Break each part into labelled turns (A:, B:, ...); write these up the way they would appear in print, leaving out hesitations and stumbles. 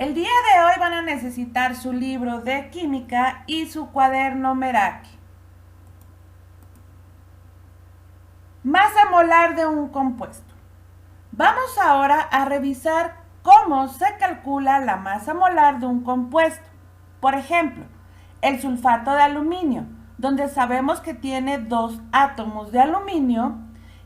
A: El día de hoy van a necesitar su libro de química y su cuaderno Meraki. Masa molar de un compuesto. Vamos ahora a revisar cómo se calcula la masa molar de un compuesto. Por ejemplo, el sulfato de aluminio, donde sabemos que tiene 2 átomos de aluminio,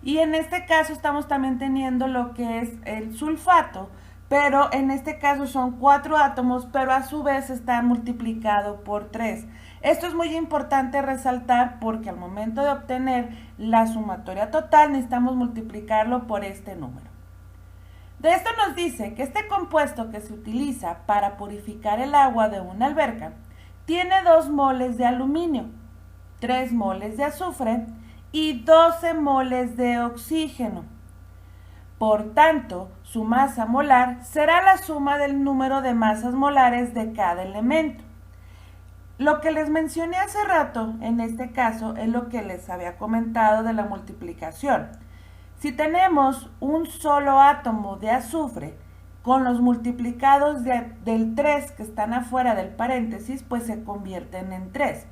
A: y en este caso estamos también teniendo lo que es el sulfato, pero en este caso son 4 átomos, pero a su vez está multiplicado por 3. Esto es muy importante resaltar porque al momento de obtener la sumatoria total necesitamos multiplicarlo por este número. De esto nos dice que este compuesto que se utiliza para purificar el agua de una alberca tiene 2 moles de aluminio, 3 moles de azufre y 12 moles de oxígeno. Por tanto, su masa molar será la suma del número de masas molares de cada elemento. Lo que les mencioné hace rato, en este caso, es lo que les había comentado de la multiplicación. Si tenemos un solo átomo de azufre, con los multiplicados del 3 que están afuera del paréntesis, pues se convierten en 3.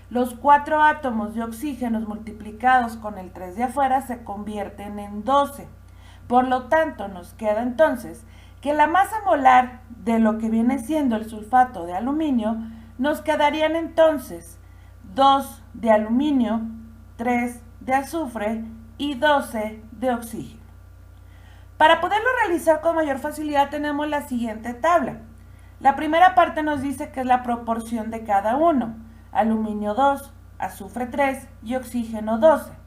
A: Los 4 átomos de oxígeno multiplicados con el 3 de afuera se convierten en 12. Por lo tanto, nos queda entonces que la masa molar de lo que viene siendo el sulfato de aluminio, nos quedarían entonces 2 de aluminio, 3 de azufre y 12 de oxígeno. Para poderlo realizar con mayor facilidad tenemos la siguiente tabla. La primera parte nos dice que es la proporción de cada uno. Aluminio 2, azufre 3 y oxígeno 12.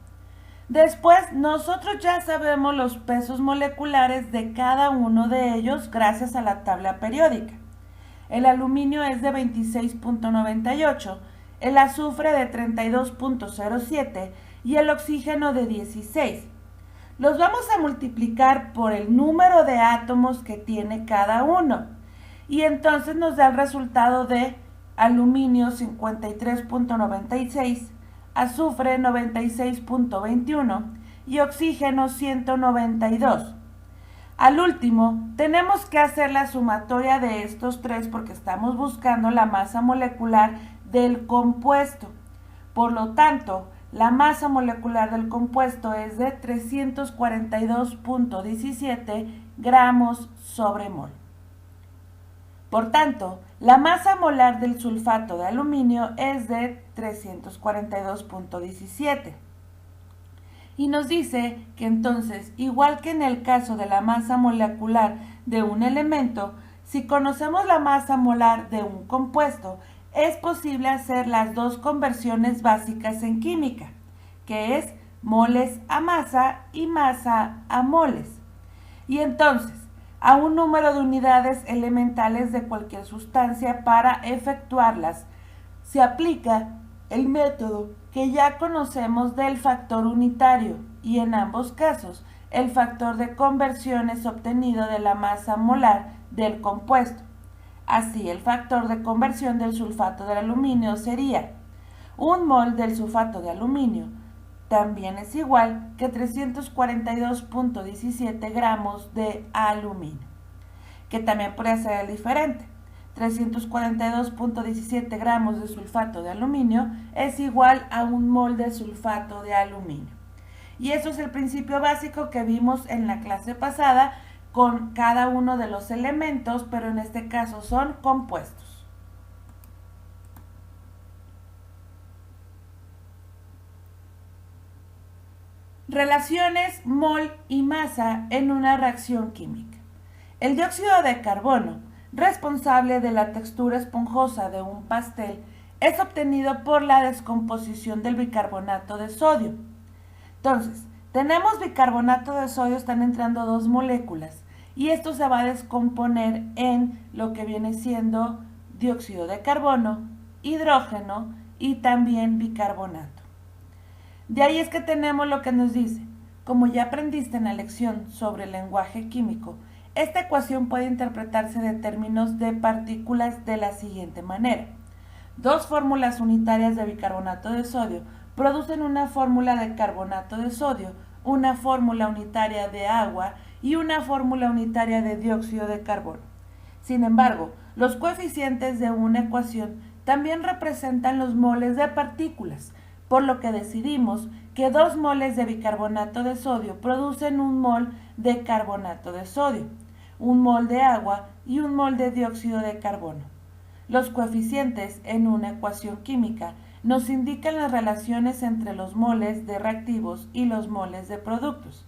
A: Después, nosotros ya sabemos los pesos moleculares de cada uno de ellos gracias a la tabla periódica. El aluminio es de 26.98, el azufre de 32.07 y el oxígeno de 16. Los vamos a multiplicar por el número de átomos que tiene cada uno y entonces nos da el resultado de aluminio 53.96, azufre 96.21 y oxígeno 192. Al último, tenemos que hacer la sumatoria de estos 3 porque estamos buscando la masa molecular del compuesto. Por lo tanto, la masa molecular del compuesto es de 342.17 gramos sobre mol. Por tanto, la masa molar del sulfato de aluminio es de 342.17. Y nos dice que entonces, igual que en el caso de la masa molecular de un elemento, si conocemos la masa molar de un compuesto, es posible hacer las 2 conversiones básicas en química, que es moles a masa y masa a moles. Y entonces, a un número de unidades elementales de cualquier sustancia para efectuarlas, se aplica el método que ya conocemos del factor unitario y en ambos casos el factor de conversión es obtenido de la masa molar del compuesto. Así, el factor de conversión del sulfato de aluminio sería 1 mol del sulfato de aluminio también es igual que 342.17 gramos de aluminio, que también puede ser el diferente. 342.17 gramos de sulfato de aluminio es igual a 1 mol de sulfato de aluminio. Y eso es el principio básico que vimos en la clase pasada con cada uno de los elementos, pero en este caso son compuestos. Relaciones mol y masa en una reacción química. El dióxido de carbono, responsable de la textura esponjosa de un pastel, es obtenido por la descomposición del bicarbonato de sodio. Entonces, tenemos bicarbonato de sodio, están entrando 2 moléculas y esto se va a descomponer en lo que viene siendo dióxido de carbono, hidrógeno y también bicarbonato. De ahí es que tenemos lo que nos dice, como ya aprendiste en la lección sobre el lenguaje químico, esta ecuación puede interpretarse de términos de partículas de la siguiente manera. 2 fórmulas unitarias de bicarbonato de sodio producen una fórmula de carbonato de sodio, una fórmula unitaria de agua y una fórmula unitaria de dióxido de carbono. Sin embargo, los coeficientes de una ecuación también representan los moles de partículas, por lo que decidimos que 2 moles de bicarbonato de sodio producen 1 mol de carbonato de sodio, 1 mol de agua y 1 mol de dióxido de carbono. Los coeficientes en una ecuación química nos indican las relaciones entre los moles de reactivos y los moles de productos,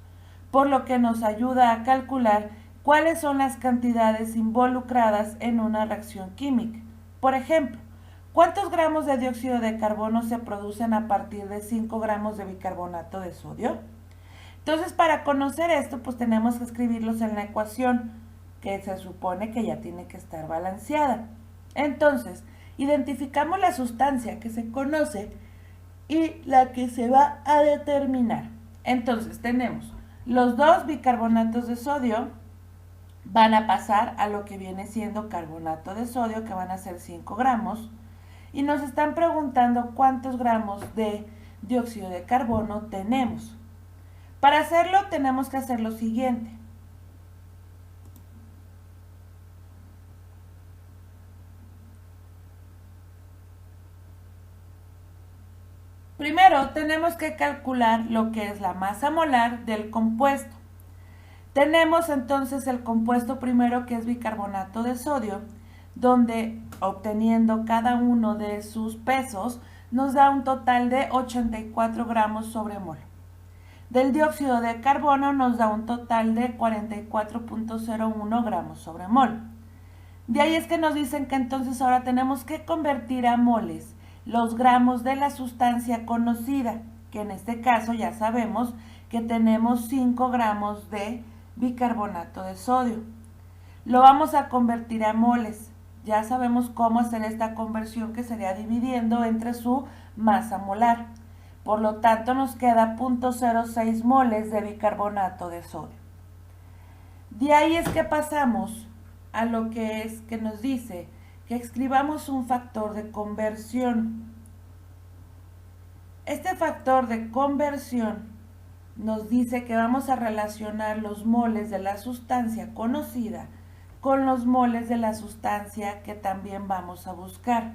A: por lo que nos ayuda a calcular cuáles son las cantidades involucradas en una reacción química. Por ejemplo, ¿cuántos gramos de dióxido de carbono se producen a partir de 5 gramos de bicarbonato de sodio? Entonces, para conocer esto, pues tenemos que escribirlos en la ecuación, que se supone que ya tiene que estar balanceada. Entonces, identificamos la sustancia que se conoce y la que se va a determinar. Entonces, tenemos los 2 bicarbonatos de sodio van a pasar a lo que viene siendo carbonato de sodio, que van a ser 5 gramos, y nos están preguntando cuántos gramos de dióxido de carbono tenemos. Para hacerlo tenemos que hacer lo siguiente. Primero tenemos que calcular lo que es la masa molar del compuesto. Tenemos entonces el compuesto primero, que es bicarbonato de sodio, donde obteniendo cada uno de sus pesos nos da un total de 84 gramos sobre mol. Del dióxido de carbono nos da un total de 44.01 gramos sobre mol. De ahí es que nos dicen que entonces ahora tenemos que convertir a moles los gramos de la sustancia conocida, que en este caso ya sabemos que tenemos 5 gramos de bicarbonato de sodio. Lo vamos a convertir a moles. Ya sabemos cómo hacer esta conversión, que sería dividiendo entre su masa molar. Por lo tanto, nos queda 0.06 moles de bicarbonato de sodio. De ahí es que pasamos a lo que es que nos dice que escribamos un factor de conversión. Este factor de conversión nos dice que vamos a relacionar los moles de la sustancia conocida con los moles de la sustancia que también vamos a buscar.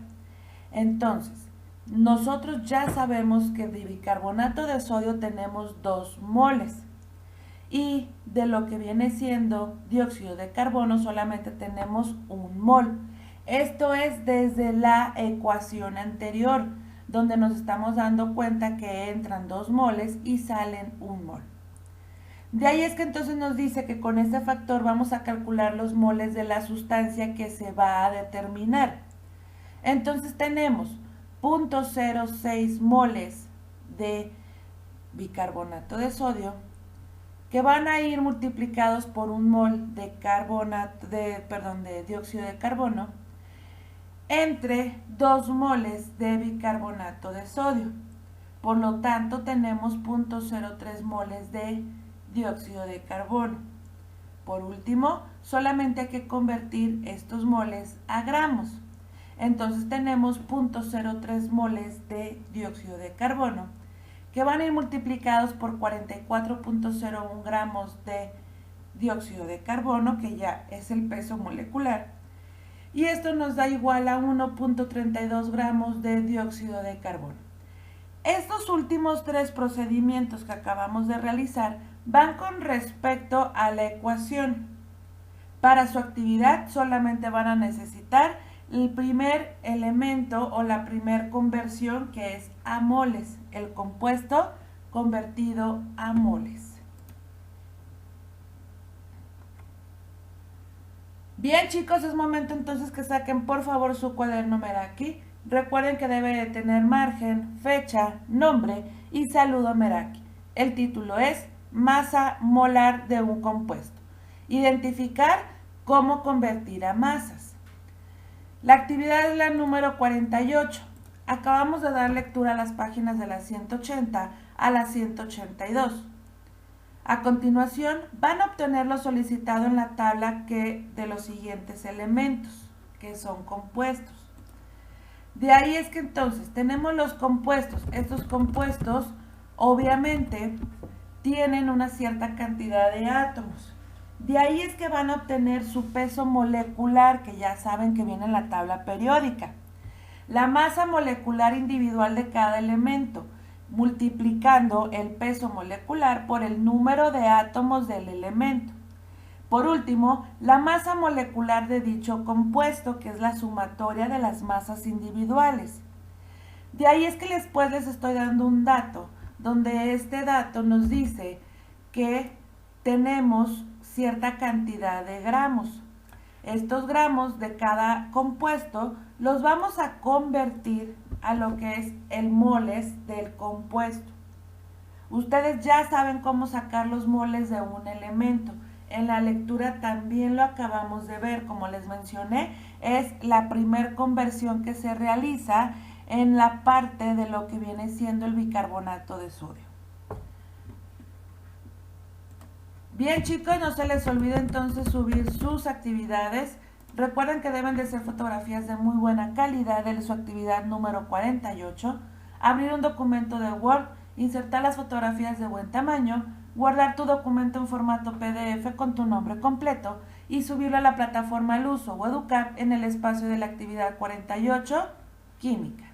A: Entonces, nosotros ya sabemos que de bicarbonato de sodio tenemos 2 moles y de lo que viene siendo dióxido de carbono solamente tenemos 1 mol. Esto es desde la ecuación anterior, donde nos estamos dando cuenta que entran 2 moles y salen 1 mol. De ahí es que entonces nos dice que con este factor vamos a calcular los moles de la sustancia que se va a determinar. Entonces tenemos 0.06 moles de bicarbonato de sodio, que van a ir multiplicados por 1 mol de dióxido de carbono, entre 2 moles de bicarbonato de sodio. Por lo tanto, tenemos 0.03 moles de dióxido de carbono. Por último, solamente hay que convertir estos moles a gramos. Entonces tenemos 0.03 moles de dióxido de carbono, que van a ir multiplicados por 44.01 gramos de dióxido de carbono, que ya es el peso molecular. Y esto nos da igual a 1.32 gramos de dióxido de carbono. Estos últimos 3 procedimientos que acabamos de realizar van con respecto a la ecuación. Para su actividad solamente van a necesitar el primer elemento o la primer conversión, que es a moles, el compuesto convertido a moles. Bien, chicos, es momento entonces que saquen por favor su cuaderno Meraki. Recuerden que debe de tener margen, fecha, nombre y saludo Meraki. El título es masa molar de un compuesto. Identificar cómo convertir a masas. La actividad es la número 48. Acabamos de dar lectura a las páginas de la 180 a la 182. A continuación, van a obtener lo solicitado en la tabla de los siguientes elementos, que son compuestos. De ahí es que entonces tenemos los compuestos. Estos compuestos obviamente tienen una cierta cantidad de átomos. De ahí es que van a obtener su peso molecular, que ya saben que viene en la tabla periódica. La masa molecular individual de cada elemento, multiplicando el peso molecular por el número de átomos del elemento. Por último, la masa molecular de dicho compuesto, que es la sumatoria de las masas individuales. De ahí es que después les estoy dando un dato, donde este dato nos dice que tenemos cierta cantidad de gramos. Estos gramos de cada compuesto los vamos a convertir a lo que es el moles del compuesto. Ustedes ya saben cómo sacar los moles de un elemento. En la lectura también lo acabamos de ver, como les mencioné, es la primer conversión que se realiza en la parte de lo que viene siendo el bicarbonato de sodio. Bien, chicos, no se les olvide entonces subir sus actividades. Recuerden que deben de ser fotografías de muy buena calidad de su actividad número 48. Abrir un documento de Word, insertar las fotografías de buen tamaño, guardar tu documento en formato PDF con tu nombre completo y subirlo a la plataforma Luso o Educap en el espacio de la actividad 48, Química.